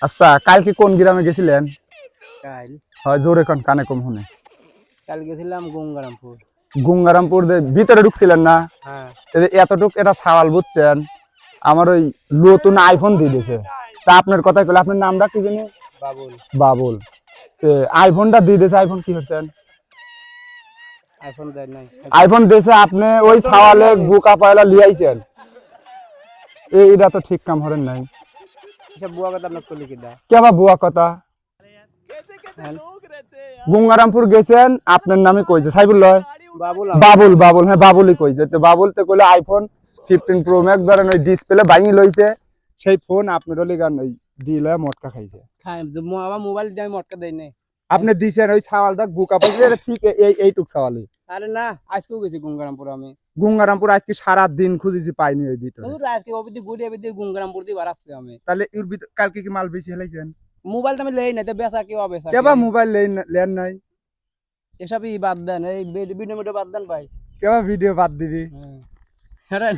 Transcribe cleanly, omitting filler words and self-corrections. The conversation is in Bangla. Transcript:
আচ্ছা কালকে কোন গ্রামে গেছিলেন? কাল হয় জোরে কোন কানে কম শুনে। কাল গেছিলাম গঙ্গারামপুর। গঙ্গারামপুর ভিতরে ঢুকছিলেন না? হ্যাঁ এতটুক এটা ছাওয়াল বুঝছেন, আমার ওই নতুন আইফোন দিয়ে দিয়েছে। তা আপনার কথা কইলে আপনার নামটা কি জানি? বাবুল। বাবুল। আইফোনটা দিয়ে দিয়েছে, আইফোন কি হচ্ছেন? আইফোন দেয় নাই। আইফোন দিয়েছে, আপনি ওই ছাওয়ালে বুকা পয়লা লিয়াইছেন। এইটা তো ঠিক কাম হরেন নাই। এসব বুয়া কথা আপনার কলি কিনা কেবা বুয়া কথা? গঙ্গারামপুর গেছেন, আপনার নামে কইছে সাইবুল্লাহ বাবুল। বাবুল। বাবুল হ্যাঁ বাবুলই কইছে। তো বাবুল তো কইলে আইফোন 15 প্রো ম্যাক্স ধরেন ওই ডিসপ্লে ভাঙি লইছে, সেই ফোন আপনার লিগান ওই দিলে মটকা খাইছে। আমার মোবাইল দিয়ে আমি মটকা দেই নাই। আপনি দিছেন ওই ছাওয়ালটা বুকা পাইছে, এটা ঠিক এইটুক ছাওয়ালি। আরে না, আজকেও গেছি গঙ্গারামপুর আমি। গঙ্গারামপুর আজকে সারা দিন খুঁজেছি, পাইনি ওই ভিতরে। আজকে অবধি ঘুরে অবধি গঙ্গারামপুর দিয়ে বার আসছি আমি। তাহলে এর ভিতর কালকে কি মাল বেশি হেলাইছেন? মোবাইল তো আমি লেই নাই, তো বেচা কেউ বেচা কেবা মোবাইল লেন নাই? এসবই বাদ দেন, এই ভিডিও মিডিও বাদ দেন ভাই। কেবা ভিডিও বাদ দিবি? হ্যাঁ